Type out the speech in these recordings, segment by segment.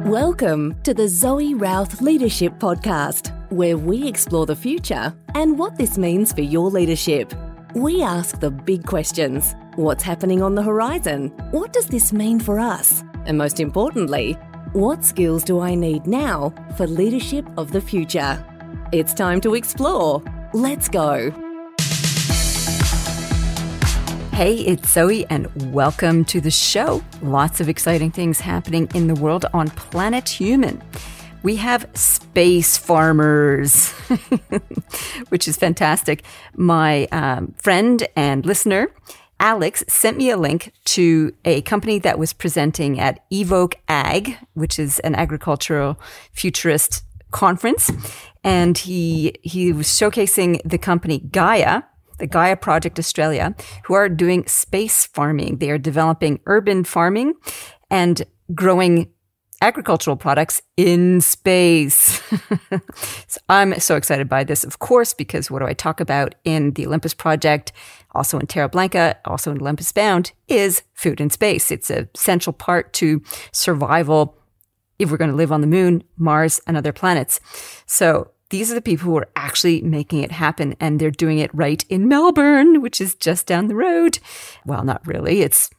Welcome to the Zoe Routh Leadership Podcast, where we explore the future and what this means for your leadership. We ask the big questions. What's happening on the horizon? What does this mean for us? And most importantly, what skills do I need now for leadership of the future? It's time to explore. Let's go. Hey, it's Zoe and welcome to the show. Lots of exciting things happening in the world on planet Human. We have space farmers, which is fantastic. My friend and listener, Alex, sent me a link to a company that was presenting at Evoke Ag, which is an agricultural futurist conference. And he was showcasing the company Gaia, the Gaia Project Australia, who are doing space farming. They are developing urban farming and growing agricultural products in space. So I'm so excited by this, of course, because what do I talk about in the Olympus Project, also in Terra Blanca, also in Olympus Bound, is food in space. It's an essential part to survival if we're going to live on the moon, Mars, and other planets. So these are the people who are actually making it happen, and they're doing it right in Melbourne, which is just down the road. Well, not really. It's,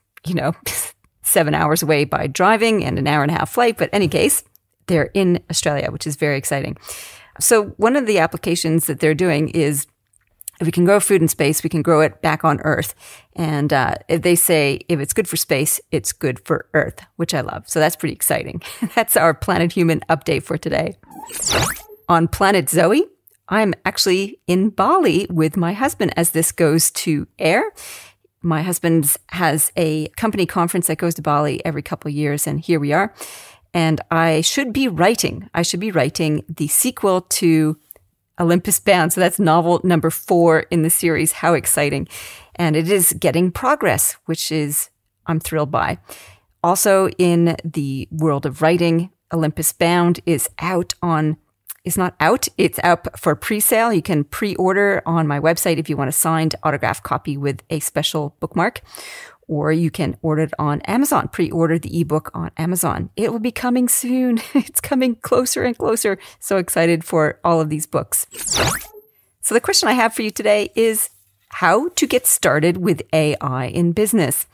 7 hours away by driving and an hour and a half flight. But in any case, they're in Australia, which is very exciting. So one of the applications that they're doing is if we can grow food in space, we can grow it back on Earth. And if they say if it's good for space, it's good for Earth, which I love. So that's pretty exciting. That's our Planet Human update for today. On Planet Zoe, I'm actually in Bali with my husband as this goes to air. My husband has a company conference that goes to Bali every couple of years, and here we are. And I should be writing the sequel to Olympus Bound. So that's novel number 4 in the series. How exciting. And it is getting progress, which I'm thrilled by. Also in the world of writing, Olympus Bound is it's not out. It's up for pre-sale. You can pre-order on my website if you want a signed autographed copy with a special bookmark, or you can order it on Amazon. Pre-order the ebook on Amazon. It will be coming soon. It's coming closer and closer. So excited for all of these books. So the question I have for you today is how to get started with AI in business.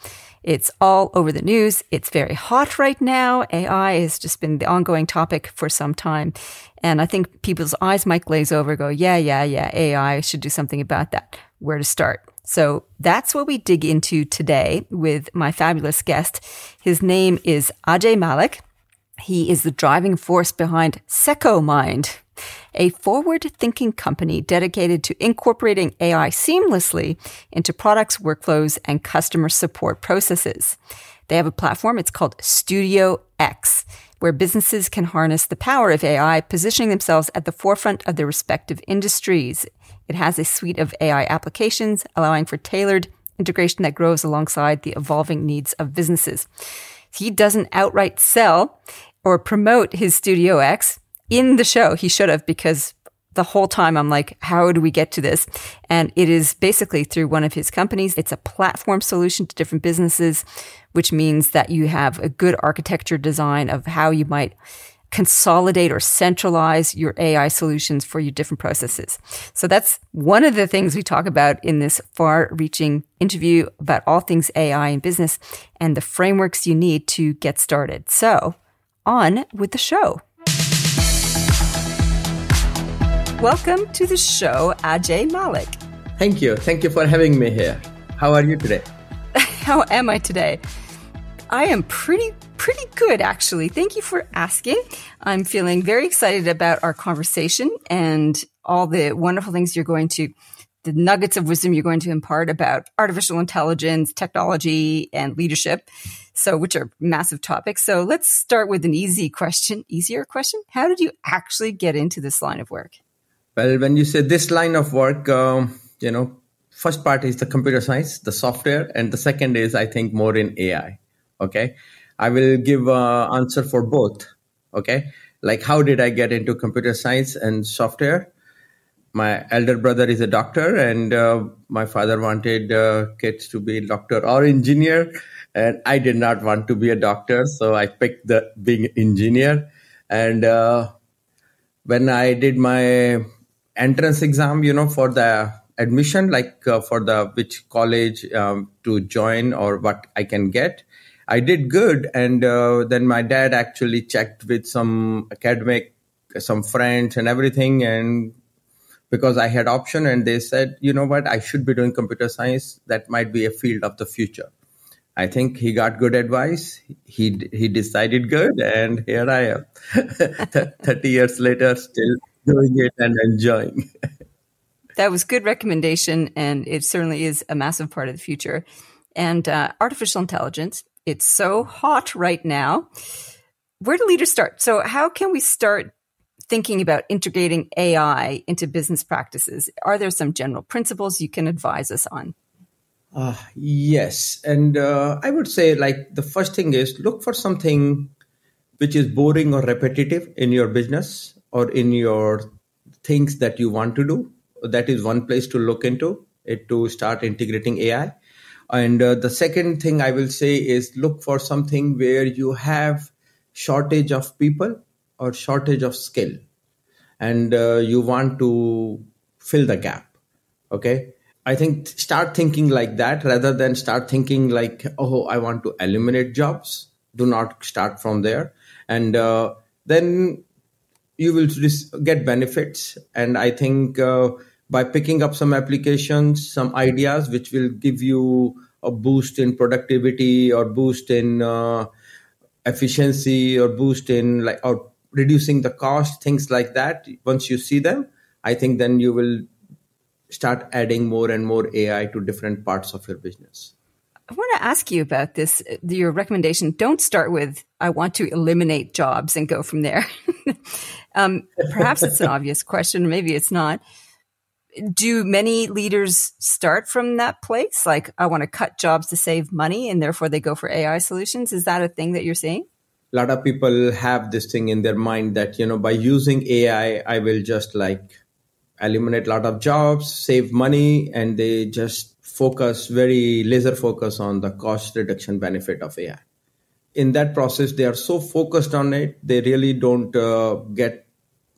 It's all over the news. It's very hot right now. AI has just been the ongoing topic for some time. And I think people's eyes might glaze over, go, yeah, AI should do something about that. Where to start? So that's what we dig into today with my fabulous guest. His name is Ajay Malik. He is the driving force behind Secomind, a forward-thinking company dedicated to incorporating AI seamlessly into products, workflows, and customer support processes. They have a platform, it's called Studio X, where businesses can harness the power of AI, positioning themselves at the forefront of their respective industries. It has a suite of AI applications, allowing for tailored integration that grows alongside the evolving needs of businesses. He doesn't outright sell or promote his Studio X in the show. He should have, because the whole time I'm like, how do we get to this? And it is basically through one of his companies. It's a platform solution to different businesses, which means that you have a good architecture design of how you might consolidate or centralize your AI solutions for your different processes. So that's one of the things we talk about in this far-reaching interview about all things AI in business and the frameworks you need to get started. So on with the show. Welcome to the show, Ajay Malik. Thank you. Thank you for having me here. How are you today? How am I today? I am pretty good, actually. Thank you for asking. I'm feeling very excited about our conversation and all the wonderful things the nuggets of wisdom you're going to impart about artificial intelligence, technology, and leadership. So, which are massive topics. So let's start with an easier question. How did you actually get into this line of work? Well, when you say this line of work, first part is the computer science, the software, and the second is, I think, more in AI. Okay. I will give an answer for both. Okay. Like, how did I get into computer science and software? my elder brother is a doctor, and my father wanted kids to be a doctor or engineer, and I did not want to be a doctor, so I picked the being engineer. And when I did my entrance exam, for the admission, like for the which college to join or what I can get, I did good. And then my dad actually checked with some some friends and everything, and because I had option, and they said, you know what, I should be doing computer science. That might be a field of the future. I think he got good advice. He decided good, and here I am, 30 years later, still doing it and enjoying. That was good recommendation, and it certainly is a massive part of the future. And artificial intelligence, it's so hot right now. Where do leaders start? So how can we start thinking about integrating AI into business practices? Are there some general principles you can advise us on? Yes. And I would say, like, the first thing is look for something which is boring or repetitive in your business or in your things that you want to do. That is one place to look into it, to start integrating AI. And the second thing I will say is look for something where you have shortage of people or shortage of skill, and you want to fill the gap. Okay. I think start thinking like that rather than start thinking like, oh, I want to eliminate jobs. Do not start from there. And then you will get benefits. And I think by picking up some applications, some ideas, which will give you a boost in productivity or boost in efficiency or boost in or reducing the cost, things like that. Once you see them, I think then you will start adding more and more AI to different parts of your business. I want to ask you about this, your recommendation. Don't start with, I want to eliminate jobs and go from there. Perhaps it's an obvious question. Maybe it's not. Do many leaders start from that place? Like, I want to cut jobs to save money, and therefore they go for AI solutions. Is that a thing that you're seeing? A lot of people have this thing in their mind that, by using AI, I will just eliminate a lot of jobs, save money, and they just very laser focus on the cost reduction benefit of AI. In that process, they are so focused on it, they really don't get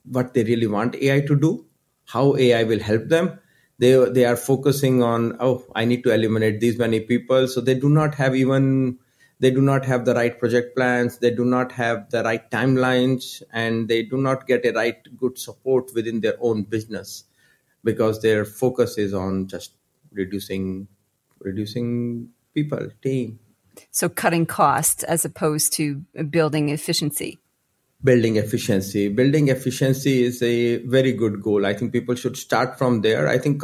what they really want AI to do, how AI will help them. They are focusing on, I need to eliminate these many people. So they do not have the right project plans. They do not have the right timelines, and they do not get a right good support within their own business because their focus is on just reducing people, team. So cutting costs as opposed to building efficiency. Building efficiency is a very good goal. I think people should start from there. I think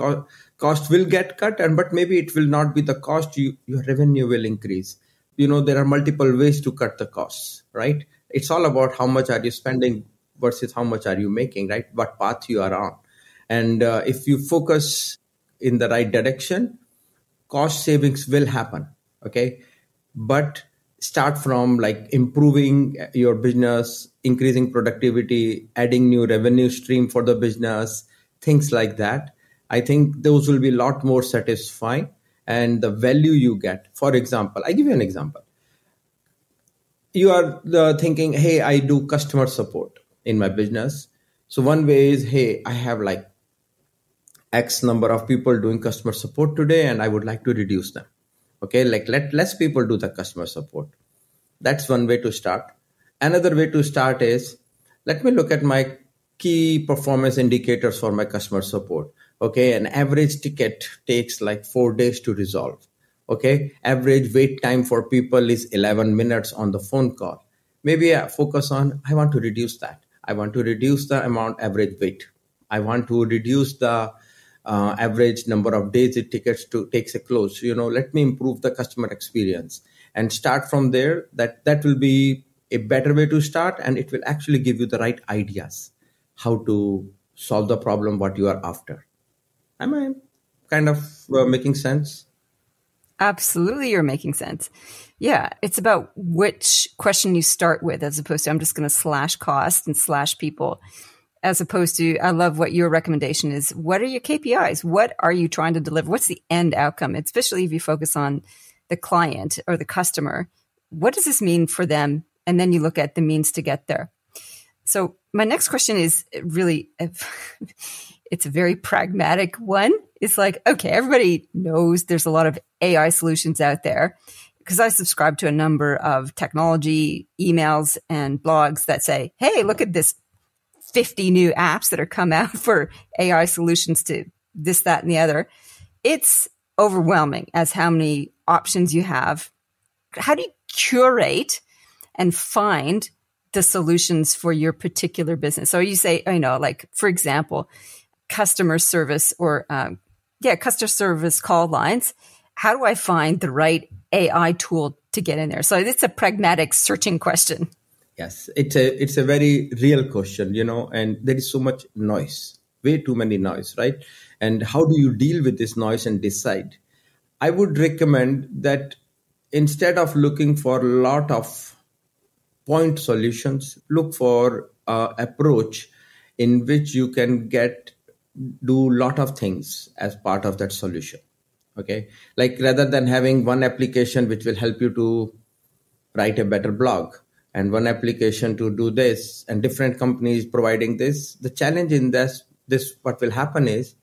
cost will get cut, but maybe it will not be the cost. Your revenue will increase. There are multiple ways to cut the costs, right? It's all about how much are you spending versus how much are you making, right? What path you are on. And if you focus in the right direction, cost savings will happen, okay? But start from improving your business, increasing productivity, adding new revenue stream for the business, things like that. I think those will be a lot more satisfying. And the value you get, for example, I give you an example. You are thinking, hey, I do customer support in my business. So one way is, hey, I have X number of people doing customer support today, and I would like to reduce them. Okay, let less people do the customer support. That's one way to start. Another way to start is, let me look at my key performance indicators for my customer support. Okay, an average ticket takes 4 days to resolve. Okay, average wait time for people is 11 minutes on the phone call. Maybe I focus on, I want to reduce that. I want to reduce the average wait. I want to reduce the average number of days it takes a close. Let me improve the customer experience and start from there. That will be a better way to start, and it will actually give you the right ideas how to solve the problem what you are after. Am I kind of making sense? Absolutely, you're making sense. Yeah, it's about which question you start with as opposed to I'm just going to slash cost and slash people. as opposed to, I love what your recommendation is. What are your KPIs? What are you trying to deliver? What's the end outcome? Especially if you focus on the client or the customer. What does this mean for them? And then you look at the means to get there. So my next question is really, it's a very pragmatic one. It's like, okay, everybody knows there's a lot of AI solutions out there, because I subscribe to a number of technology emails and blogs that say, hey, look at this 50 new apps that are come out for AI solutions to this, that, and the other. It's overwhelming as how many options you have. How do you curate and find the solutions for your particular business? So you say, like, for example, customer service or, customer service call lines. How do I find the right AI tool to get in there? So it's a pragmatic searching question. Yes, it's a very real question, and there is so much noise, way too many noise, right? And how do you deal with this noise and decide? I would recommend that instead of looking for a lot of point solutions, look for an approach in which you can do a lot of things as part of that solution. Okay, like rather than having one application which will help you to write a better blog and one application to do this and different companies providing this, the challenge in this what will happen is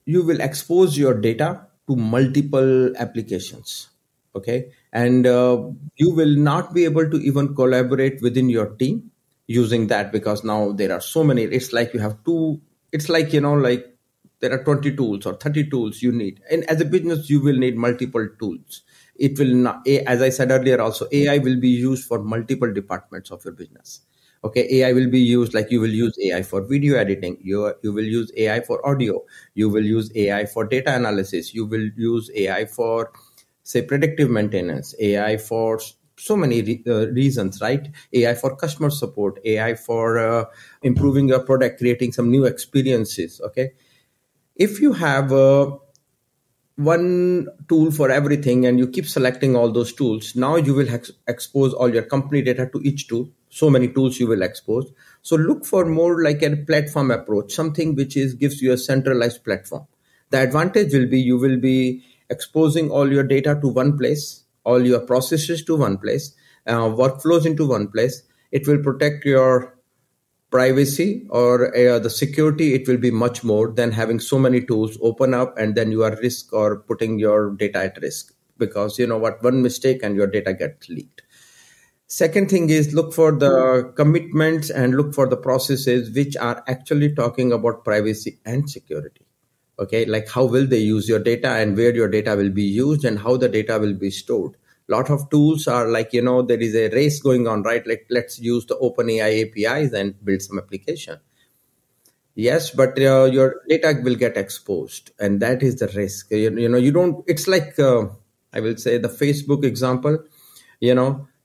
you will expose your data to multiple applications. Okay, and you will not be able to even collaborate within your team using that, because now there are so many. It's like you have like there are 20 tools or 30 tools you need. And as a business, you will need multiple tools. It will not, as I said earlier, also AI will be used for multiple departments of your business. Okay, AI will be used, like you will use AI for video editing. You will use AI for audio. You will use AI for data analysis. You will use AI for, say, predictive maintenance. AI for so many reasons, right? AI for customer support. AI for improving your product, creating some new experiences. Okay, if you have one tool for everything and you keep selecting all those tools, now you will expose all your company data to each tool. So many tools you will expose. So look for more like a platform approach, something which gives you a centralized platform. The advantage will be you will be exposing all your data to one place, all your processes to one place, workflows into one place. It will protect your privacy or the security. It will be much more than having so many tools open up and then you are risk or putting your data at risk, because one mistake and your data gets leaked. Second thing is look for the commitments and look for the processes which are actually talking about privacy and security. Okay, like how will they use your data and where your data will be used and how the data will be stored. Lot of tools are like, there is a race going on, right? Like let's use the OpenAI APIs and build some application. Yes, but your data will get exposed, and that is the risk. You don't, it's like, I will say the Facebook example,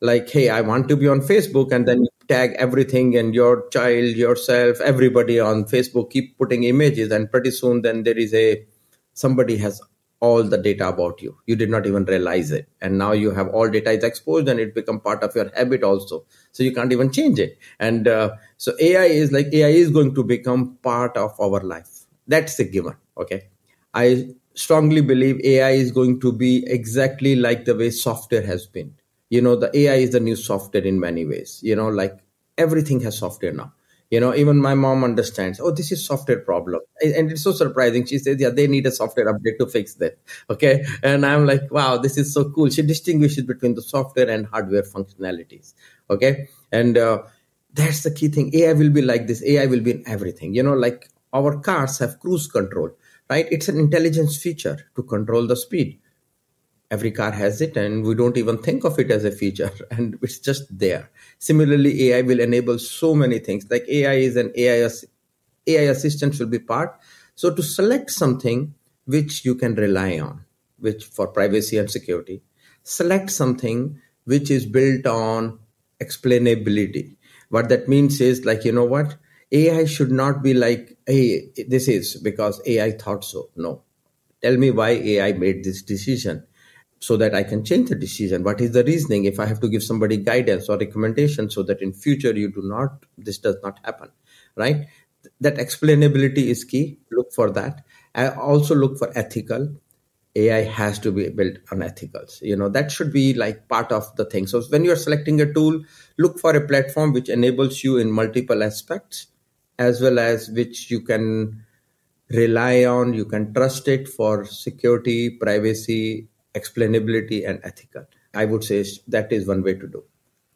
like, hey, I want to be on Facebook, and then you tag everything and your child, yourself, everybody on Facebook, keep putting images, and pretty soon then there is somebody has all the data about you. You did not even realize it. And now you have all data is exposed and it become part of your habit also. So you can't even change it. And so AI is going to become part of our life. That's a given. Okay. I strongly believe AI is going to be exactly like the way software has been. The AI is the new software in many ways. Like everything has software now. Even my mom understands, oh, this is software problem. And it's so surprising. She says, yeah, they need a software update to fix that. Okay. And I'm like, wow, this is so cool. She distinguishes between the software and hardware functionalities. Okay. And that's the key thing. AI will be like this. AI will be in everything. Like our cars have cruise control, right? It's an intelligence feature to control the speed. Every car has it, and we don't even think of it as a feature, and it's just there. Similarly, AI will enable so many things. Like AI is an AI assistant will be part. So to select something which you can rely on, which for privacy and security, select something which is built on explainability. What that means is like, what? AI should not be like, hey, this is because AI thought so. No. Tell me why AI made this decision, so that I can change the decision. What is the reasoning? If I have to give somebody guidance or recommendation so that in future this does not happen, right? that explainability is key. Look for that. I also look for ethical. AI has to be built on ethicals. That should be like part of the thing. So when you're selecting a tool, look for a platform which enables you in multiple aspects, as well as which you can rely on, you can trust it for security, privacy, explainability, and ethical. I would say that is one way to do.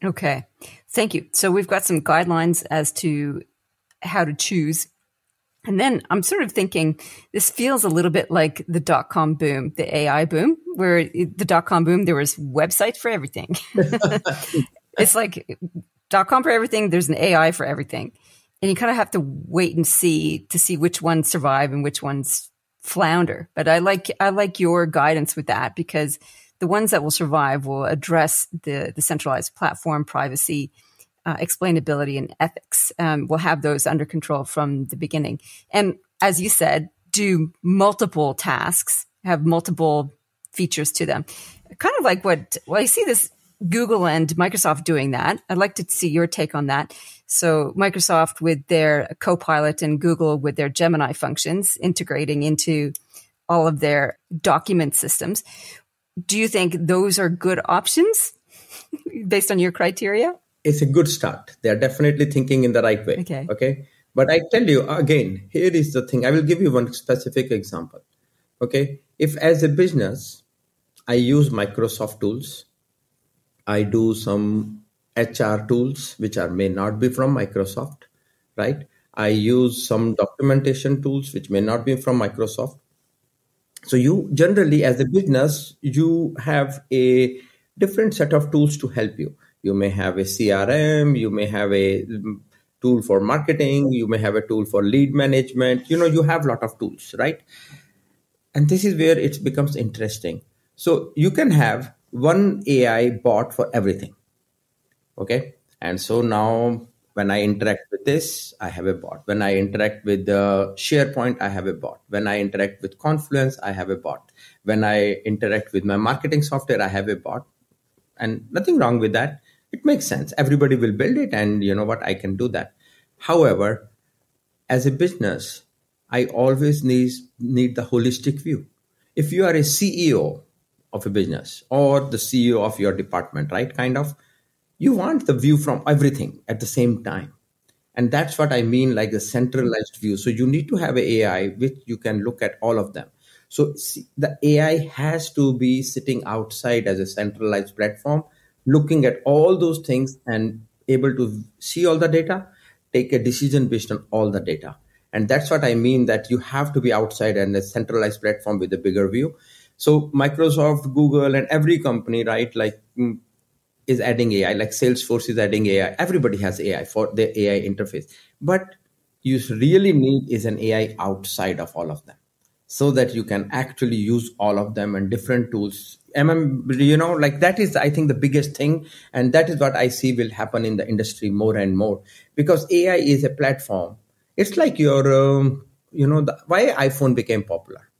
Okay. Thank you. So we've got some guidelines as to how to choose. And then I'm sort of thinking this feels a little bit like the dot-com boom, the AI boom, where the dot-com boom, there was websites for everything. It's like dot-com for everything. There's an AI for everything. And you kind of have to wait and see to see which ones survive and which ones flounder. But I like your guidance with that, because the ones that will survive will address the centralized platform, privacy, explainability, and ethics. We'll have those under control from the beginning. And as you said, do multiple tasks, have multiple features to them. Kind of like I see this Google and Microsoft doing that. I'd like to see your take on that. So Microsoft with their Copilot and Google with their Gemini functions integrating into all of their document systems. Do you think those are good options based on your criteria? It's a good start. They're definitely thinking in the right way. Okay. But I tell you again, here is the thing. I will give you one specific example. Okay. If as a business, I use Microsoft tools, I do some HR tools, which may not be from Microsoft, right? I use some documentation tools, which may not be from Microsoft. So you generally, as a business, you have a different set of tools to help you. You may have a CRM, you may have a tool for marketing, you may have a tool for lead management. You have a lot of tools, right? And this is where it becomes interesting. So you can have one AI bot for everything. Okay. And so now when I interact with this, I have a bot. When I interact with SharePoint, I have a bot. When I interact with Confluence, I have a bot. When I interact with my marketing software, I have a bot. And nothing wrong with that. It makes sense. Everybody will build it, and you know what? I can do that. However, as a business, I always need the holistic view. If you are a CEO of a business or the CEO of your department, right? You want the view from everything at the same time. And that's what I mean, like a centralized view. So you need to have an AI which you can look at all of them. So the AI has to be sitting outside as a centralized platform, looking at all those things and able to see all the data, take a decision based on all the data. And that's what I mean, that you have to be outside and a centralized platform with a bigger view. So Microsoft, Google, and every company, right, is adding AI, like Salesforce is adding AI. Everybody has AI for their AI interface. But you really need is an AI outside of all of them, so that you can actually use all of them and different tools. That is, I think, the biggest thing. And that is what I see will happen in the industry more and more, because AI is a platform. It's like why iPhone became popular.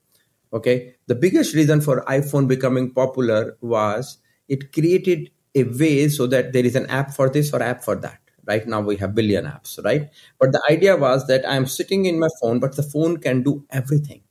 Okay. The biggest reason for iPhone becoming popular was it created a way so that there is an app for this or app for that. Right now we have billion apps, right? But the idea was that I'm sitting in my phone, but the phone can do everything.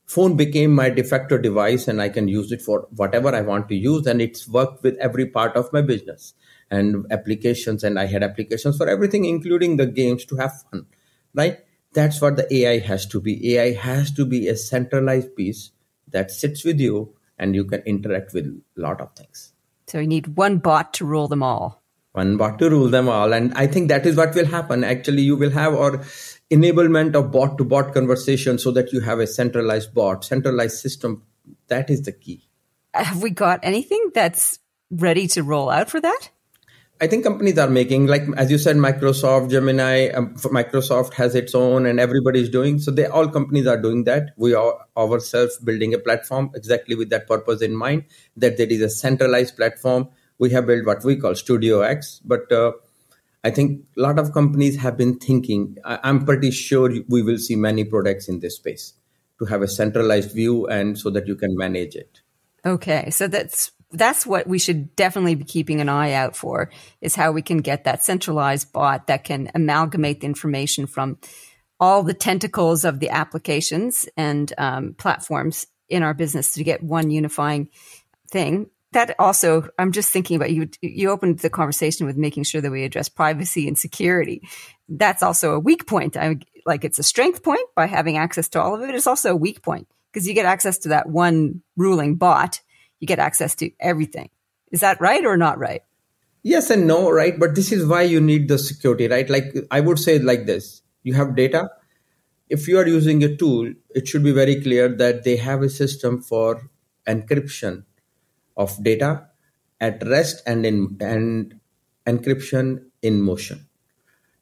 Phone became my de facto device, and I can use it for whatever I want to use. And it's worked with every part of my business and applications. And I had applications for everything, including the games, to have fun, right? That's what the AI has to be. AI has to be a centralized piece that sits with you and you can interact with a lot of things. So you need one bot to rule them all. One bot to rule them all. And I think that is what will happen. Actually, you will have enablement of bot to bot conversation, so that you have a centralized bot, centralized system. That is the key. Have we got anything that's ready to roll out for that? I think companies are making, like, as you said, Microsoft, Gemini, Microsoft has its own and everybody is doing. So all companies are doing that. We are ourselves building a platform exactly with that purpose in mind, that there is a centralized platform. We have built what we call Studio X, but I think a lot of companies have been thinking, I'm pretty sure we will see many products in this space to have a centralized view, and so that you can manage it. Okay. So that's what we should definitely be keeping an eye out for, is how we can get that centralized bot that can amalgamate the information from all the tentacles of the applications and platforms in our business to get one unifying thing. That also, I'm just thinking about you opened the conversation with making sure that we address privacy and security. That's also a weak point. Like it's a strength point by having access to all of it. It's also a weak point because you get access to that one ruling bot. You get access to everything. Is that right or not right? Yes and no, right? But this is why you need the security, right? Like I would say it like this. You have data. If you are using a tool, it should be very clear that they have a system for encryption of data at rest and encryption in motion.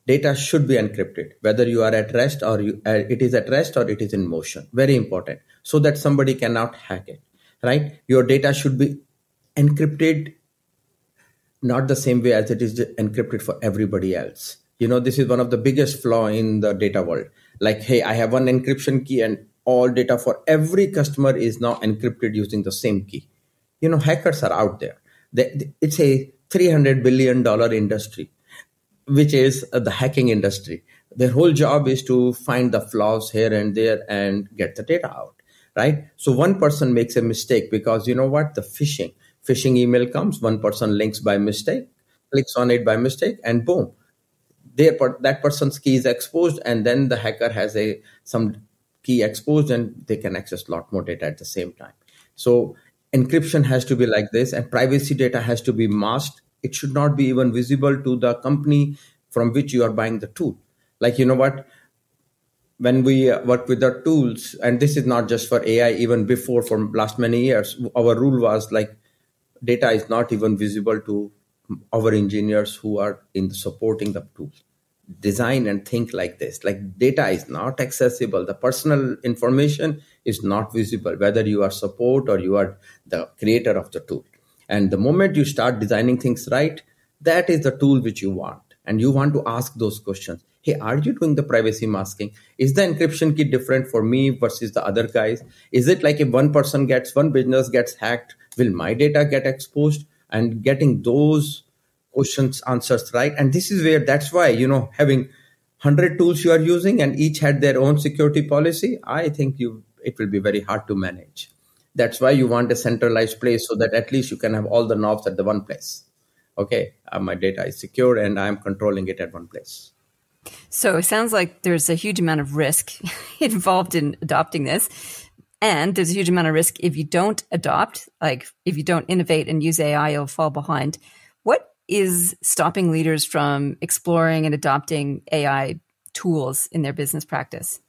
Data should be encrypted, whether you are at rest or it is at rest or it is in motion. Very important, so that somebody cannot hack it, right? Your data should be encrypted, not the same way as it is encrypted for everybody else. This is one of the biggest flaw in the data world. Like, hey, I have one encryption key and all data for every customer is now encrypted using the same key. Hackers are out there. It's a $300 billion industry, which is the hacking industry. Their whole job is to find the flaws here and there and get the data out, right? So one person makes a mistake because the phishing email comes, one person links by mistake, clicks on it by mistake, and boom, that person's key is exposed, and then the hacker has some key exposed and they can access a lot more data at the same time. So encryption has to be like this, and privacy data has to be masked. It should not be even visible to the company from which you are buying the tool. Like, when we work with the tools, and this is not just for AI, even before, for last many years, our rule was like, data is not even visible to our engineers who are in supporting the tool. Design and think like this. Like, data is not accessible. The personal information is not visible, whether you are support or you are the creator of the tool. And the moment you start designing things right, that is the tool which you want. And you want to ask those questions. Hey, are you doing the privacy masking? Is the encryption key different for me versus the other guys? Is it like if one business gets hacked, will my data get exposed? And getting those questions answers right. And this is where, that's why, having 100 tools you are using and each had their own security policy, I think it will be very hard to manage. That's why you want a centralized place, so that at least you can have all the knobs at the one place. Okay, my data is secure and I'm controlling it at one place. So it sounds like there's a huge amount of risk involved in adopting this. And there's a huge amount of risk if you don't adopt, like if you don't innovate and use AI, you'll fall behind. What is stopping leaders from exploring and adopting AI tools in their business practice?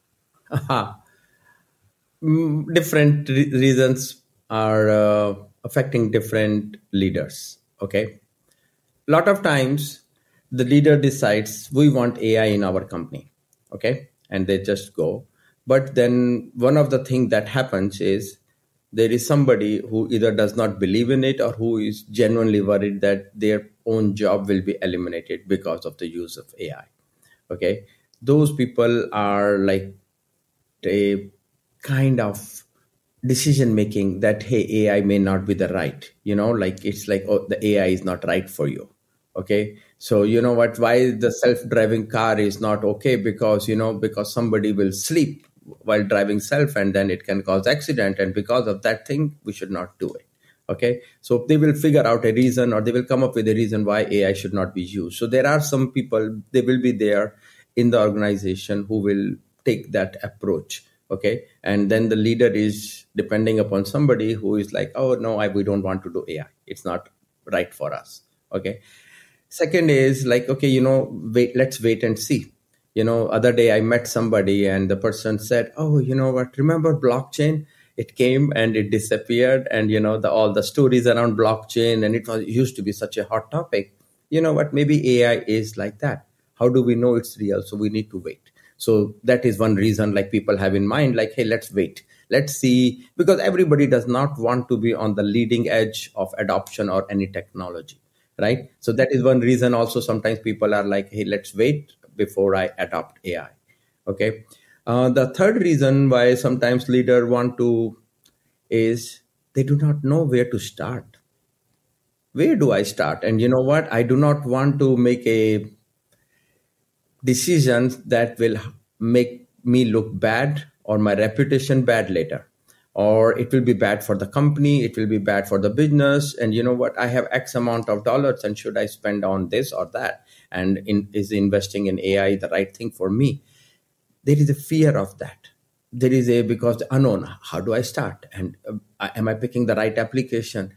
Different reasons are affecting different leaders. Okay. A lot of times the leader decides we want AI in our company. Okay. And they just go. But then one of the things that happens is there is somebody who either does not believe in it or who is genuinely worried that their own job will be eliminated because of the use of AI. Okay. Those people are like a kind of decision making that, hey, AI may not be the right, like it's like, oh, the AI is not right for you. Okay. So why the self-driving car is not okay? Because somebody will sleep while driving self and then it can cause accident. And because of that thing, we should not do it. Okay. So they will figure out a reason, or they will come up with a reason why AI should not be used. So there are some people, they will be there in the organization who will take that approach. Okay. And then the leader is depending upon somebody who is like, oh, no, we don't want to do AI. It's not right for us. Okay. Second is like, okay, let's wait and see. Other day I met somebody and the person said, oh, what, remember blockchain? It came and it disappeared. And, all the stories around blockchain, and it used to be such a hot topic. Maybe AI is like that. How do we know it's real? So we need to wait. So that is one reason, like, people have in mind, like, hey, let's wait. Let's see, because everybody does not want to be on the leading edge of adoption or any technology, right? So that is one reason also sometimes people are like, hey, let's wait before I adopt AI. Okay. The third reason why sometimes leaders want to is they do not know where to start. Where do I start? And I do not want to make a decisions that will make me look bad or my reputation bad later, or it will be bad for the company, it will be bad for the business. And you know what, I have X amount of dollars, and should I spend on this or that, and is investing in AI the right thing for me? There is a fear of that. There is a, because the unknown, how do I start, and am I picking the right application?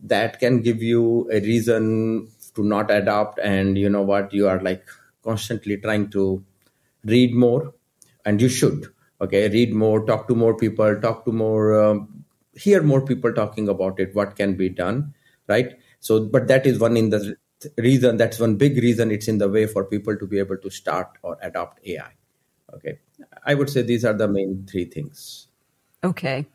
That can give you a reason to not adopt. And you know what, you are like constantly trying to read more, and you should, okay, read more, talk to more people, talk to more, hear more people talking about it, what can be done, right? So but that is one in the reason, that's one big reason it's in the way for people to be able to start or adopt AI. Okay, I would say these are the main three things. Okay.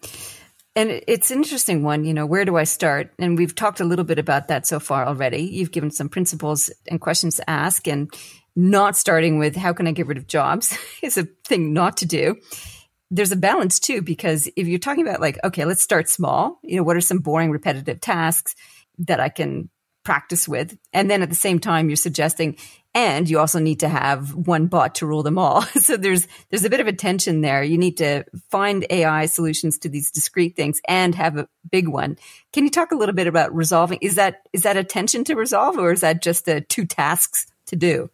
And it's an interesting one, where do I start? And we've talked a little bit about that so far already. You've given some principles and questions to ask, and not starting with how can I get rid of jobs is a thing not to do. There's a balance too, because if you're talking about like, okay, let's start small, what are some boring, repetitive tasks that I can practice with? And then at the same time, you're suggesting, and you also need to have one bot to rule them all. So there's a bit of a tension there. You need to find AI solutions to these discrete things and have a big one. Can you talk a little bit about resolving? Is that a tension to resolve, or is that just two tasks to do?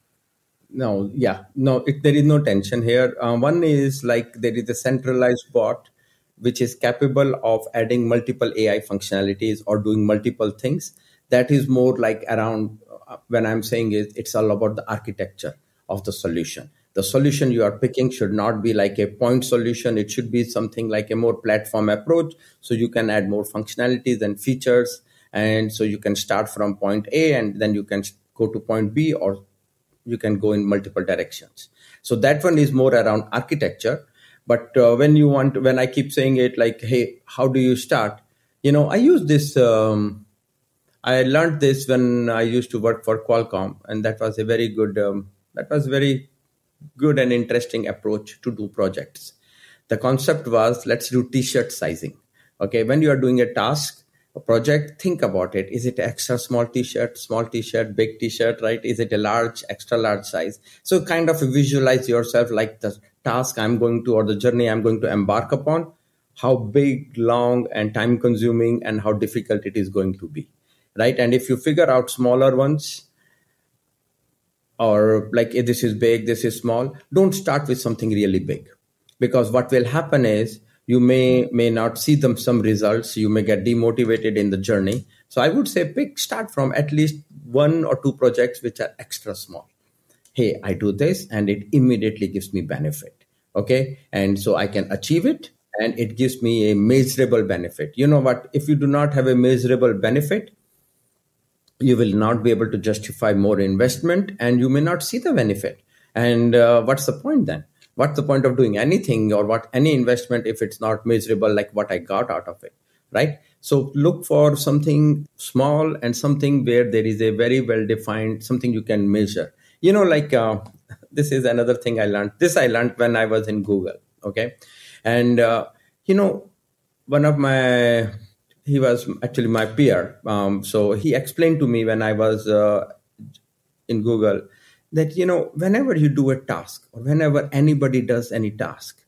No, there is no tension here. One is like there is a centralized bot which is capable of adding multiple AI functionalities or doing multiple things. That is more like around, when I'm saying it's all about the architecture of the solution. The solution you are picking should not be like a point solution. It should be something like a more platform approach, so you can add more functionalities and features. And so you can start from point A and then you can go to point B, or you can go in multiple directions. So that one is more around architecture. But when I keep saying it like, hey, how do you start? I use this, I learned this when I used to work for Qualcomm, and that was a very good, and interesting approach to do projects. The concept was, let's do t-shirt sizing. Okay, when you are doing a task, a project, think about it. Is it extra small t-shirt, big t-shirt, right? Is it a large, extra large size? So kind of visualize yourself like the task I'm going to, or the journey I'm going to embark upon, how big, long, and time consuming, and how difficult it is going to be, right? And if you figure out smaller ones, or like this is big, this is small, don't start with something really big, because what will happen is you may not see some results. You may get demotivated in the journey. So I would say start from at least 1 or 2 projects which are extra small. Hey, I do this and it immediately gives me benefit. Okay. And so I can achieve it, and it gives me a measurable benefit. You know what? If you do not have a measurable benefit, you will not be able to justify more investment, and you may not see the benefit. And what's the point then? What's the point of doing anything or any investment if it's not measurable, like what I got out of it, right? So look for something small and something where there is a very well-defined, something you can measure. This is another thing I learned. I learned when I was in Google, okay? And, he was actually my peer. So he explained to me when I was in Google that, whenever you do a task, or whenever anybody does any task,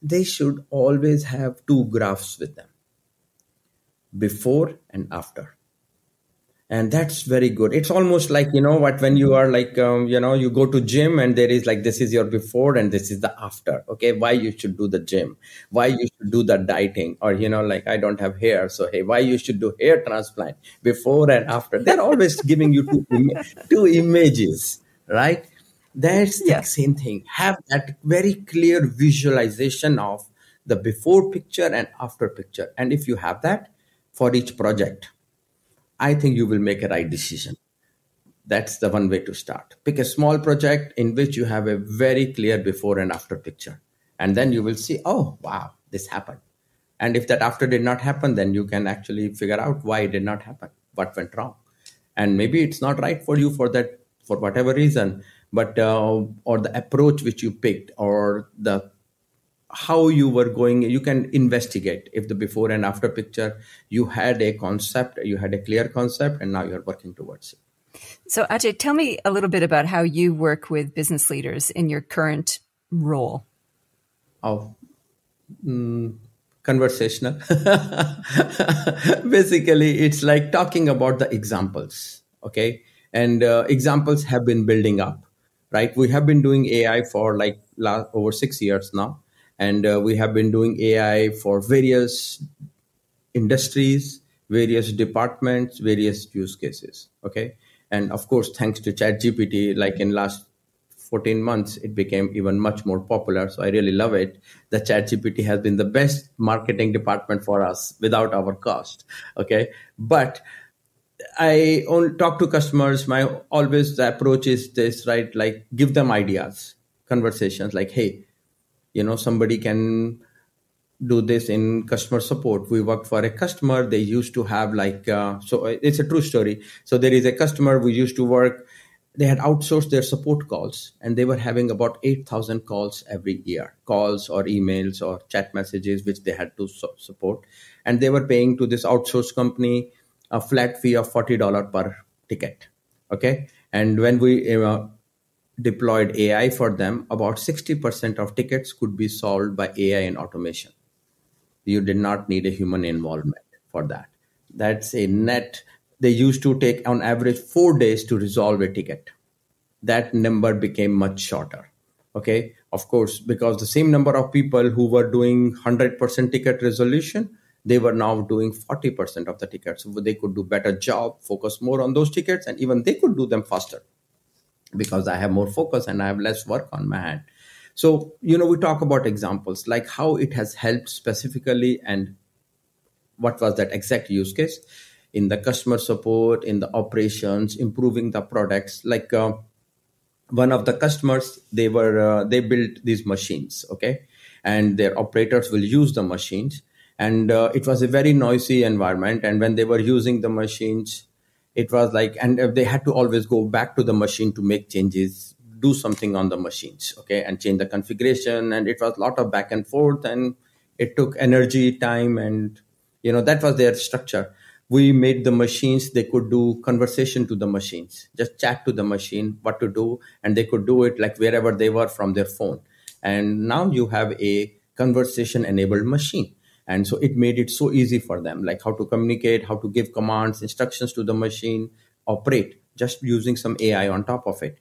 they should always have 2 graphs with them, before and after. And that's very good. It's almost like, when you are like, you go to gym and there is like, this is your before and this is the after. Okay. Why you should do the gym, why you should do the dieting, or, like I don't have hair. So, hey, why you should do hair transplant, before and after. They're always giving you two images, right? That's the same thing. Have that very clear visualization of the before picture and after picture. And if you have that for each project, I think you will make a right decision. That's the one way to start. Pick a small project in which you have a very clear before and after picture. And then you will see, oh, wow, this happened. And if that after did not happen, then you can actually figure out why it did not happen, what went wrong. And maybe it's not right for you for whatever reason, but or the approach which you picked, or how you were going. You can investigate if the before and after picture, you had a concept, you had a clear concept, and now you're working towards it. So Ajay, tell me a little bit about how you work with business leaders in your current role. of conversational. Basically, it's like talking about the examples. Okay. And examples have been building up, right? We have been doing AI for like over 6 years now. And we have been doing AI for various industries, various departments, various use cases. Okay. And of course, thanks to ChatGPT, like in last 14 months, it became even much more popular. So I really love it. The ChatGPT has been the best marketing department for us without our cost. Okay. But I only talk to customers. My always the approach is this, right? Like give them ideas, conversations like, hey, somebody can do this in customer support. We worked for a customer. They used to have so it's a true story. So there is a customer we used to work. They had outsourced their support calls and they were having about 8,000 calls every year, calls or emails or chat messages, which they had to support. And they were paying to this outsourced company a flat fee of $40 per ticket. Okay. And when we deployed AI for them, about 60% of tickets could be solved by AI and automation. You did not need a human involvement for that. That's a net. They used to take on average 4 days to resolve a ticket. That number became much shorter. Okay. Of course, because the same number of people who were doing 100% ticket resolution, they were now doing 40% of the tickets. So they could do better job, focus more on those tickets, and even they could do them faster because I have more focus and I have less work on my hand. So, we talk about examples like how it has helped specifically and what was that exact use case in the customer support, in the operations, improving the products. Like one of the customers, they built these machines, okay, and their operators will use the machines. And it was a very noisy environment. And when they were using the machines, it was like, and they had to always go back to the machine to make changes, do something on the machines, okay, and change the configuration. And it was a lot of back and forth, and it took energy, time, and that was their structure. We made the machines, they could do conversation to the machines, just chat to the machine what to do, and they could do it like wherever they were from their phone. And now you have a conversation enabled machine. And so it made it so easy for them, like how to communicate, how to give commands, instructions to the machine, operate, just using some AI on top of it.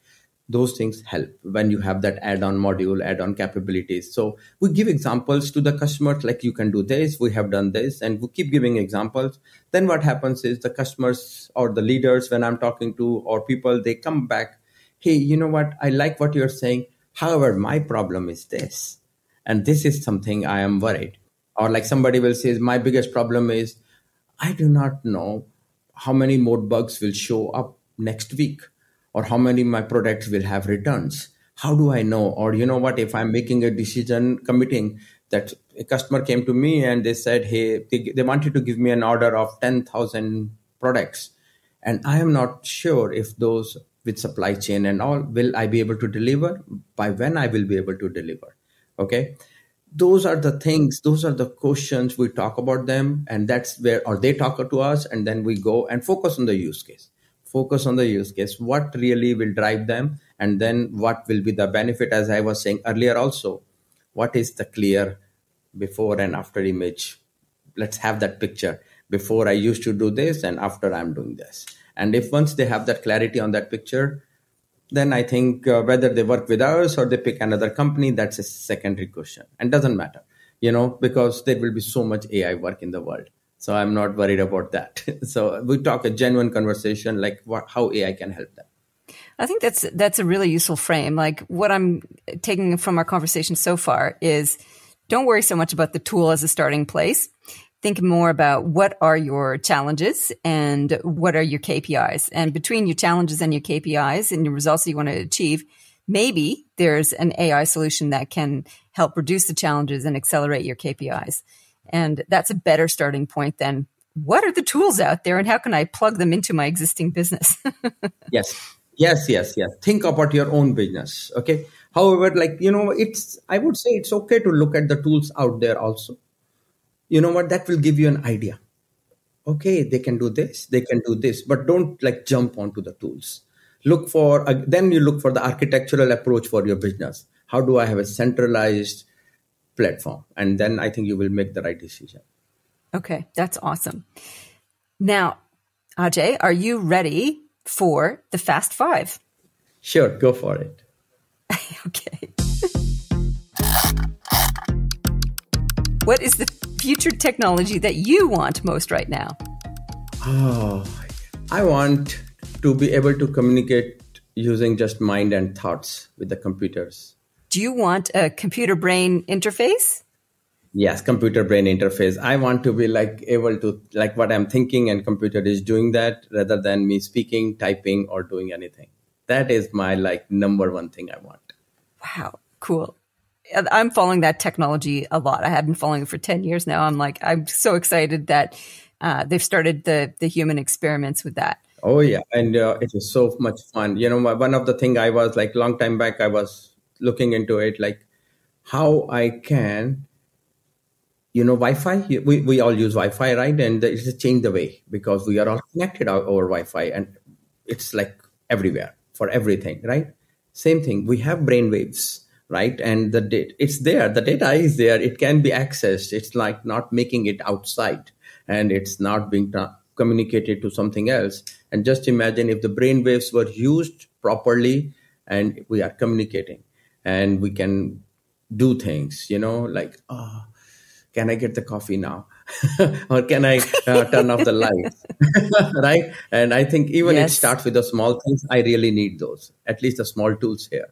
Those things help when you have that add-on module, add-on capabilities. So we give examples to the customers, like you can do this, we have done this, and we keep giving examples. Then what happens is the customers or the leaders, when I'm talking to, or people, they come back, hey, you know what? I like what you're saying. However, my problem is this. And this is something I am worried. Or like somebody will say, my biggest problem is I do not know how many more bugs will show up next week, or how many my products will have returns. How do I know? Or what, if I'm making a decision, committing, that a customer came to me and they said, hey, they wanted to give me an order of 10,000 products. And I am not sure if those with supply chain and all, will I be able to deliver? By when I will be able to deliver? Okay. Those are the things, those are the questions we talk about them. And that's where, or they talk to us, and then we go and focus on the use case. Focus on the use case, what really will drive them, and then what will be the benefit. As I was saying earlier also, what is the clear before and after image? Let's have that picture. Before I used to do this, and after I'm doing this. And if once they have that clarity on that picture, then I think whether they work with us or they pick another company, that's a secondary question, and doesn't matter, because there will be so much AI work in the world. So I'm not worried about that. So we talk a genuine conversation, like how AI can help them. I think that's a really useful frame. Like what I'm taking from our conversation so far is don't worry so much about the tool as a starting place. Think more about what are your challenges and what are your KPIs. And between your challenges and your KPIs and your results that you want to achieve, maybe there's an AI solution that can help reduce the challenges and accelerate your KPIs. And that's a better starting point than what are the tools out there and how can I plug them into my existing business? Yes. Think about your own business. Okay. However, I would say it's okay to look at the tools out there also. You know what? That will give you an idea. Okay, they can do this, but don't jump onto the tools. Then you look for the architectural approach for your business. How do I have a centralized platform. And then I think you will make the right decision. Okay, that's awesome. Now, Ajay, are you ready for the Fast Five? Sure, go for it. Okay. What is the future technology that you want most right now? Oh, I want to be able to communicate using just mind and thoughts with the computers. Do you want a computer brain interface? Yes, computer brain interface. I want to be able to what I'm thinking and computer is doing that rather than me speaking, typing or doing anything. That is my number one thing I want. Wow, cool. I'm following that technology a lot. I have been following it for 10 years now. I'm so excited that they've started the human experiments with that. Oh yeah, and it is so much fun. One of the thing I was long time back, I was looking into it, how I can, Wi-Fi. We all use Wi-Fi, right? And it's changed the way because we are all connected over Wi-Fi, and it's everywhere for everything, right? Same thing. We have brain waves, right? And it's there. The data is there. It can be accessed. It's not making it outside, and it's not being communicated to something else. And just imagine if the brain waves were used properly and we are communicating and we can do things, can I get the coffee now? Or can I turn off the lights? Right? And I think even it starts with the small things. I really need those, at least the small tools here.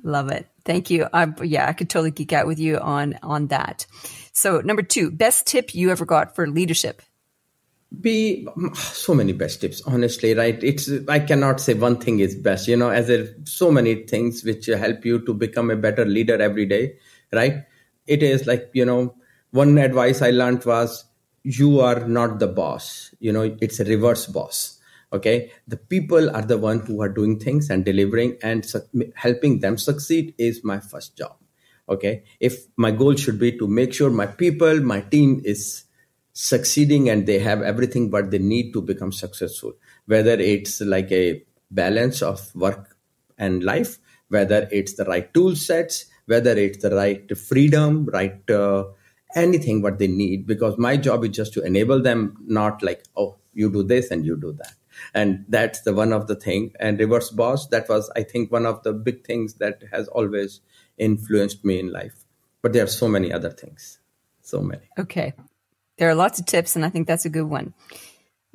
Love it. Thank you. I could totally geek out with you on that. So number 2, best tip you ever got for leadership? So many best tips, honestly, right? I cannot say one thing is best, as there so many things which help you to become a better leader every day, right? It is one advice I learned was you are not the boss, it's a reverse boss. Okay. The people are the one who are doing things and delivering and helping them succeed is my first job. Okay. If my goal should be to make sure my people, my team is succeeding and they have everything what they need to become successful, whether it's a balance of work and life, whether it's the right tool sets, whether it's the right freedom, right anything what they need, because my job is just to enable them, not you do this and you do that. And that's the one of the thing. And reverse boss, that was, I think, one of the big things that has always influenced me in life. But there are so many other things. So many. Okay. There are lots of tips, and I think that's a good one.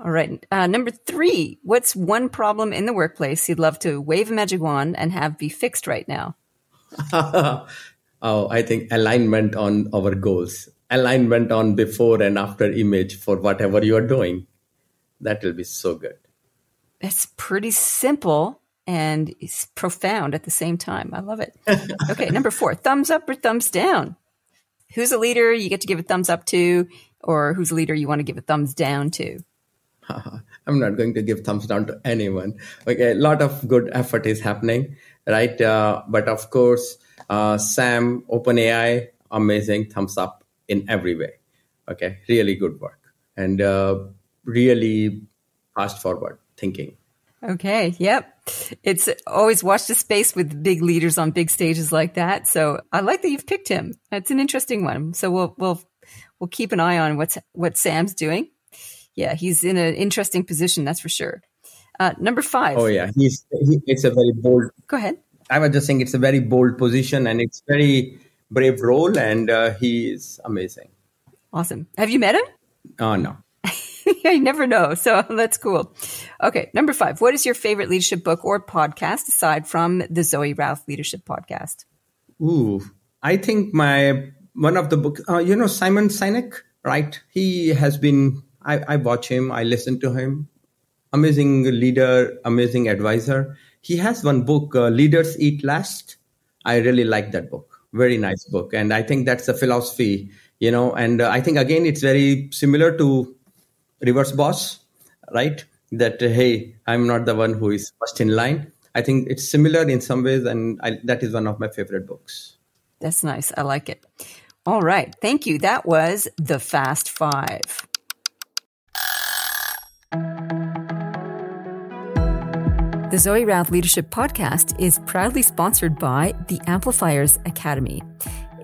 All right. Number 3, what's one problem in the workplace you'd love to wave a magic wand and have be fixed right now? I think alignment on our goals, alignment on before and after image for whatever you are doing. That will be so good. It's pretty simple and it's profound at the same time. I love it. Okay. Number 4, thumbs up or thumbs down? Who's a leader you get to give a thumbs up to, or who's a leader you want to give a thumbs down to? I'm not going to give thumbs down to anyone. Okay, a lot of good effort is happening, right? But of course, Sam, OpenAI, amazing, thumbs up in every way. Okay, really good work and really fast forward thinking. Okay, yep. It's always watch the space with big leaders on big stages like that. So I like that you've picked him. It's an interesting one. So we'll keep an eye on what Sam's doing. Yeah, he's in an interesting position, that's for sure. Number 5. Oh yeah, it's a very bold. Go ahead. I was just saying it's a very bold position and it's very brave role, and he is amazing. Awesome. Have you met him? No. You never know. So that's cool. Okay. Number 5. What is your favorite leadership book or podcast aside from the Zoe Routh Leadership Podcast? Ooh, I think one of the books, Simon Sinek, right? He has been, I watch him, I listen to him. Amazing leader, amazing advisor. He has one book, Leaders Eat Last. I really like that book. Very nice book. And I think that's the philosophy, and I think, again, it's very similar to Reverse Boss, right? That, hey, I'm not the one who is first in line. I think it's similar in some ways, and that is one of my favorite books. That's nice. I like it. All right. Thank you. That was the Fast 5. The Zoe Routh Leadership Podcast is proudly sponsored by the Amplifiers Academy.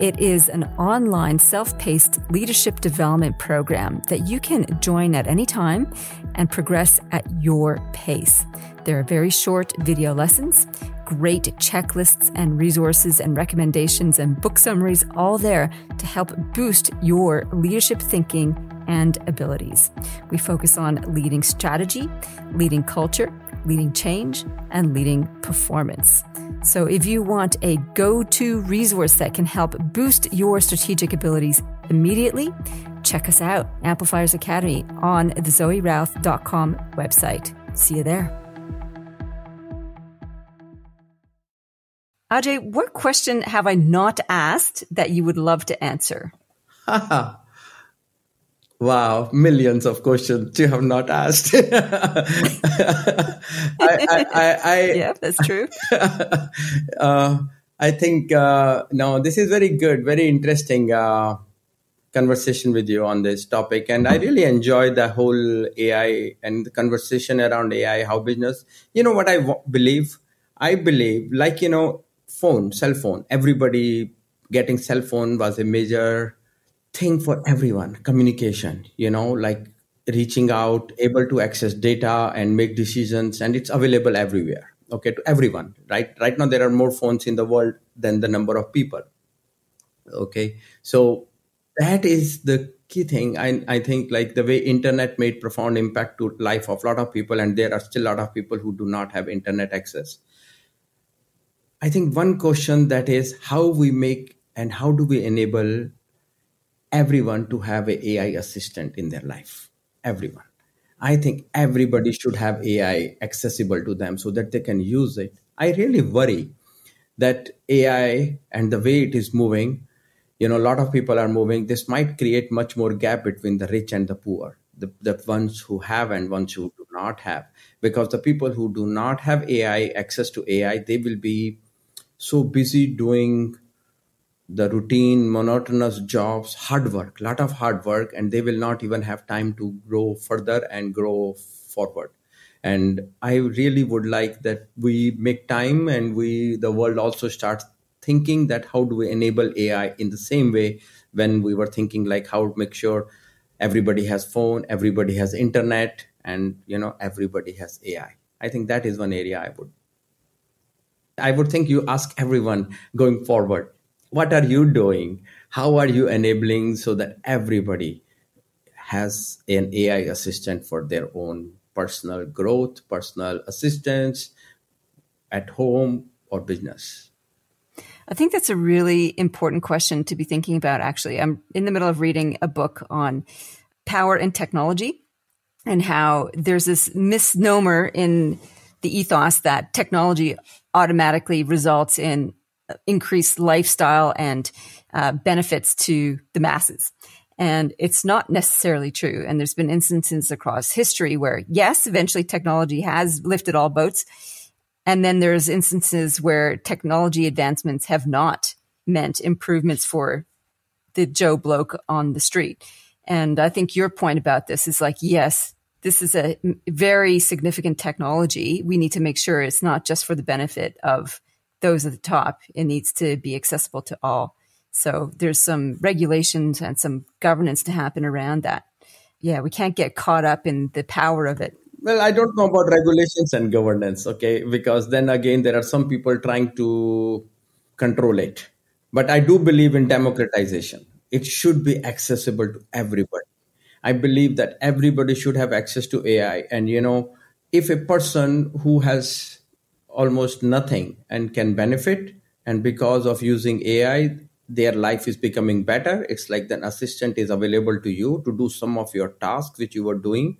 It is an online self-paced leadership development program that you can join at any time and progress at your pace. There are very short video lessons, great checklists and resources and recommendations and book summaries, all there to help boost your leadership thinking and abilities. We focus on leading strategy, leading culture, leading change, and leading performance. So if you want a go-to resource that can help boost your strategic abilities immediately, check us out, Amplifiers Academy, on the ZoeRouth.com website. See you there. Ajay, what question have I not asked that you would love to answer? Wow, millions of questions you have not asked. Yeah, that's true. I think, no, this is very good, very interesting conversation with you on this topic. And I really enjoy the whole AI and the conversation around AI, how business, you know what I believe? I believe, like, cell phone, everybody getting cell phone was a major thing for everyone. Communication, like reaching out, able to access data and make decisions, and it's available everywhere, okay, to everyone. Right now there are more phones in the world than the number of people, okay. So that is the key thing. I think, like, the way internet made profound impact to life of a lot of people, and there are still a lot of people who do not have internet access. I think one question that is how we make and how do we enable everyone to have an AI assistant in their life. Everyone. I think everybody should have AI accessible to them so that they can use it. I really worry that AI and the way it is moving, a lot of people are moving. This might create much more gap between the rich and the poor, the ones who have and ones who do not have. Because the people who do not have AI, access to AI, they will be so busy doing the routine, monotonous jobs, hard work, lot of hard work, and they will not even have time to grow further and grow forward. And I really would like that we make time and the world also starts thinking that how do we enable AI in the same way when we were thinking like how to make sure everybody has phone, everybody has internet, and everybody has AI. I think that is one area I would think you ask everyone going forward. What are you doing? How are you enabling so that everybody has an AI assistant for their own personal growth, personal assistance at home or business? I think that's a really important question to be thinking about, actually. I'm in the middle of reading a book on power and technology and how there's this misnomer in the ethos that technology automatically results in increased lifestyle and benefits to the masses. And it's not necessarily true. And there's been instances across history where, yes, eventually technology has lifted all boats. And then there's instances where technology advancements have not meant improvements for the Joe Bloke on the street. And I think your point about this is like, yes, this is a very significant technology. We need to make sure it's not just for the benefit of those at the top. It needs to be accessible to all. So there's some regulations and some governance to happen around that. Yeah, we can't get caught up in the power of it. Well, I don't know about regulations and governance, okay? Because then again, there are some people trying to control it. But I do believe in democratization. It should be accessible to everybody. I believe that everybody should have access to AI. And, if a person who has almost nothing and can benefit, and because of using AI, their life is becoming better, it's like an assistant is available to you to do some of your tasks which you were doing.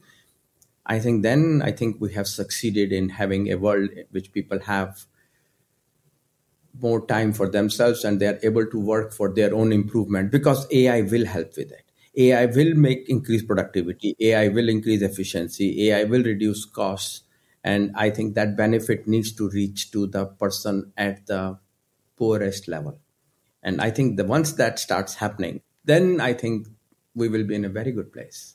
I think we have succeeded in having a world in which people have more time for themselves and they're able to work for their own improvement, because AI will help with it. AI will increase productivity. AI will increase efficiency. AI will reduce costs. And I think that benefit needs to reach to the person at the poorest level. And I think once that starts happening, then I think we will be in a very good place.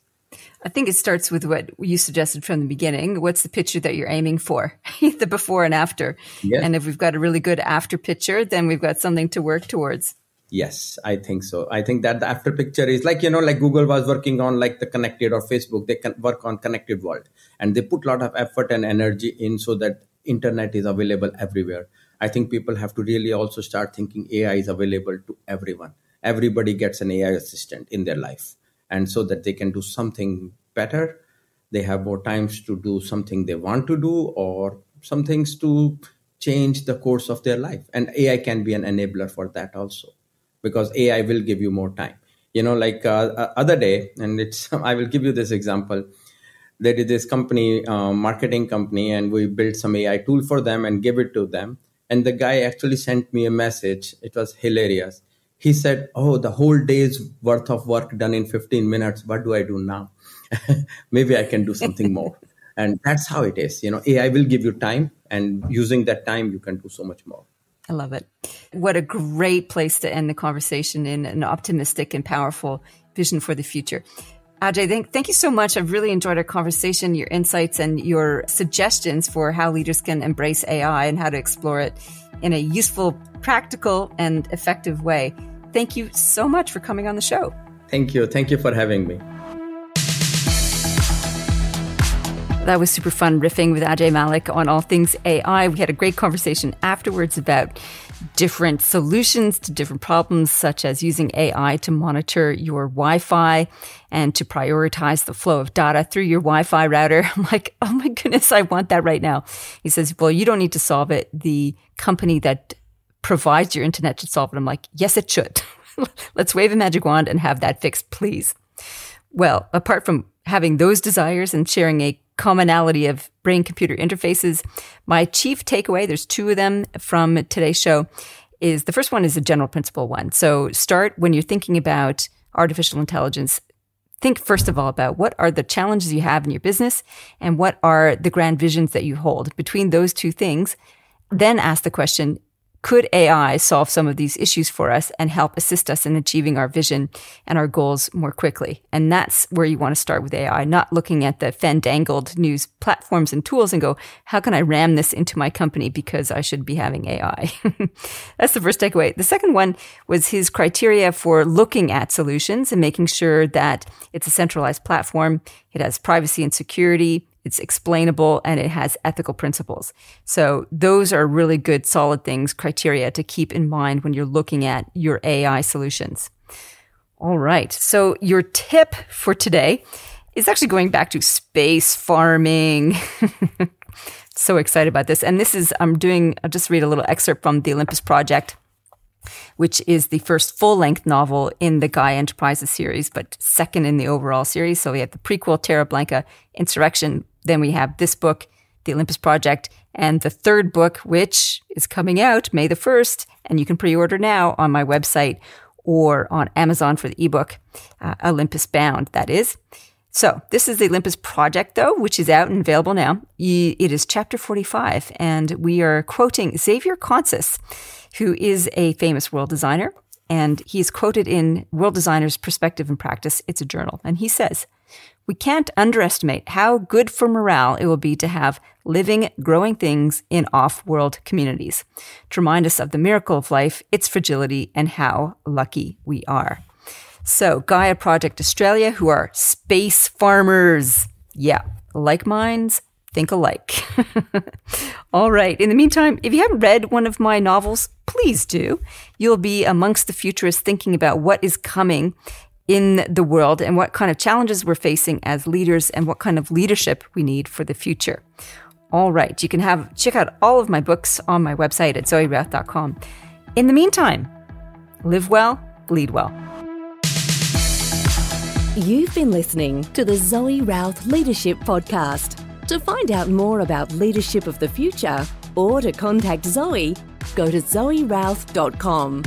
I think it starts with what you suggested from the beginning. What's the picture that you're aiming for? The before and after. Yes. And if we've got a really good after picture, then we've got something to work towards. Yes, I think so. I think that the after picture is like, like Google was working on like the connected, or Facebook, they can work on connected world, and they put a lot of effort and energy in so that internet is available everywhere. I think people have to really also start thinking AI is available to everyone. Everybody gets an AI assistant in their life, and so that they can do something better. They have more times to do something they want to do, or some things to change the course of their life. And AI can be an enabler for that also, because AI will give you more time. Like other day, and I will give you this example. There is this company, marketing company, and we built some AI tool for them and gave it to them. And the guy actually sent me a message. It was hilarious. He said, "Oh, the whole day's worth of work done in 15 minutes. What do I do now? Maybe I can do something more." And that's how it is. AI will give you time, and using that time, you can do so much more. I love it. What a great place to end the conversation, in an optimistic and powerful vision for the future. Ajay, thank you so much. I've really enjoyed our conversation, your insights and your suggestions for how leaders can embrace AI and how to explore it in a useful, practical, and effective way. Thank you so much for coming on the show. Thank you. Thank you for having me. That was super fun, riffing with Ajay Malik on all things AI. We had a great conversation afterwards about different solutions to different problems, such as using AI to monitor your Wi-Fi and to prioritize the flow of data through your Wi-Fi router. I'm like, oh my goodness, I want that right now. He says, well, you don't need to solve it. The company that provides your internet should solve it. I'm like, yes, it should. Let's wave a magic wand and have that fixed, please. Well, apart from having those desires and sharing a commonality of brain-computer interfaces, my chief takeaway, there's two of them from today's show, is the first one is a general principle one. So start when you're thinking about artificial intelligence. Think first of all about what are the challenges you have in your business and what are the grand visions that you hold. Between those two things, then ask the question, could AI solve some of these issues for us and help assist us in achieving our vision and our goals more quickly? And that's where you want to start with AI, not looking at the fandangled news platforms and tools and go, how can I ram this into my company because I should be having AI? That's the first takeaway. The second one was his criteria for looking at solutions and making sure that it's a centralized platform. It has privacy and security. It's explainable, and it has ethical principles. So those are really good, solid things, criteria to keep in mind when you're looking at your AI solutions. All right. So your tip for today is actually going back to space farming. So excited about this. And this is, I'll just read a little excerpt from the Olympus Project, which is the first full-length novel in the Gaia Enterprises series, but second in the overall series. So we have the prequel, Terra Blanca Insurrection. Then we have this book, The Olympus Project, and the third book, which is coming out May the 1st, and you can pre-order now on my website or on Amazon for the ebook, Olympus Bound, that is. So this is the Olympus Project, though, which is out and available now. It is chapter 45, and we are quoting Xavier Consis, who is a famous world designer, and he's quoted in World Designer's Perspective and Practice. It's a journal, and he says, "We can't underestimate how good for morale it will be to have living, growing things in off-world communities, to remind us of the miracle of life, its fragility, and how lucky we are." So Gaia Project Australia, who are space farmers. Yeah, like minds, think alike. All right. In the meantime, if you haven't read one of my novels, please do. You'll be amongst the futurists thinking about what is coming in the world and what kind of challenges we're facing as leaders and what kind of leadership we need for the future. All right. You can check out all of my books on my website at zoerouth.com. In the meantime, live well, lead well. You've been listening to the Zoe Routh Leadership Podcast. To find out more about leadership of the future or to contact Zoe, go to zoerouth.com.